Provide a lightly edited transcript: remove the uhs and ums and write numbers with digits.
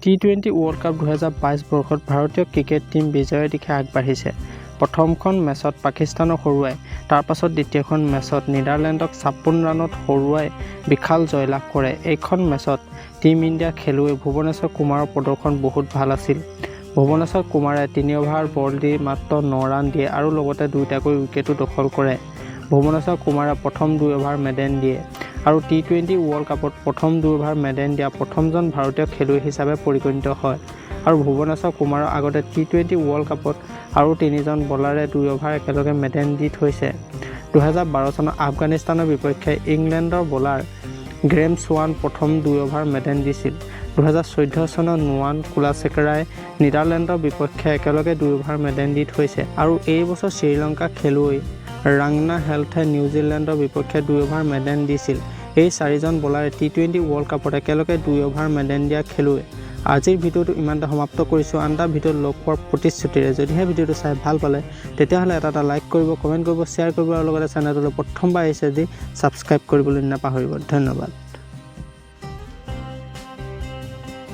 টি-20 world cup 2022 বৰ্ষত ভাৰতীয় cricket team বিজয়ৰ দিশে আগবাঢ়িছে। প্ৰথমখন মেচত পাকিস্তানক হৰুৱাই তাৰ পাছত দ্বিতীয়খন মেচত নিউজিলেণ্ডক 56 ৰানত হৰুৱাই বিশাল জয়লাভ কৰে। এইখন মেচত টীম ইণ্ডিয়াৰ খেলুৱৈ ভুৱনেশ্বৰ কুমাৰৰ প্ৰদৰ্শন বহুত ভাল আছিল। ভুৱনেশ্বৰ কুমাৰে 3 অভাৰ বল দি মাত্ৰ 9 ৰান দিয়ে আৰু লগতে 2টাকৈ উইকেটো দখল কৰে। ভুৱনেশ্বৰ কুমাৰে প্ৰথম 2 অভাৰ মেডেন দিয়ে আৰু টি-20 ৱৰ্ল্ড কাপত প্ৰথম 2 অভাৰ মেডেন দিয়া প্ৰথমজন ভাৰতীয় খেলুৱৈ হিচাপে পৰিগণিত হয়। আৰু ভুৱনেশ্বৰ কুমাৰৰ আগতে টি-20 ৱৰ্ল্ড কাপত আৰু 3জন বলাৰে 2 অভাৰ একেলগে মেডেন দি থৈছে। 2012 চনত আফগানিস্তানৰ বিপক্ষে ইংলেণ্ডৰ বলাৰ গ্ৰেম সোৱান প্ৰথম 2 অভাৰ মেডেন দিছিল। 2014 চনত নোৱান কুলাছেকাৰাই নিউজিলেণ্ডৰ বিপক্ষে একেলগে 2 অভাৰ মেডেন দি থৈছে আৰু এই বছৰ শ্ৰীলংকাৰ খেলুৱৈ ৰাংনা হেল্থে নিউজিলেণ্ডৰ বিপক্ষে 2 অভাৰ মেডেন দিছিল। এই 4জন বলাৰে টি-20 ৱৰ্ল্ড কাপত একেলগে 2 অভাৰ মেডেন দিয়া খেলুৱৈ। আজিৰ ভিডিঅ'টো ইমানতে সমাপ্ত কৰিছোঁ। আন এটা ভিডিঅ'ত লগ পোৱাৰ প্ৰতিশ্ৰুতিৰে। যদিহে ভিডিঅ'টো চাই ভাল পালে তেতিয়াহ'লে এটা লাইক কৰিব, কমেণ্ট কৰিব, শ্বেয়াৰ কৰিব আৰু লগতে চেনেলটোলৈ প্ৰথমবাৰ আহিছে যদি ছাবস্ক্ৰাইব কৰিবলৈ নাপাহৰিব। ধন্যবাদ।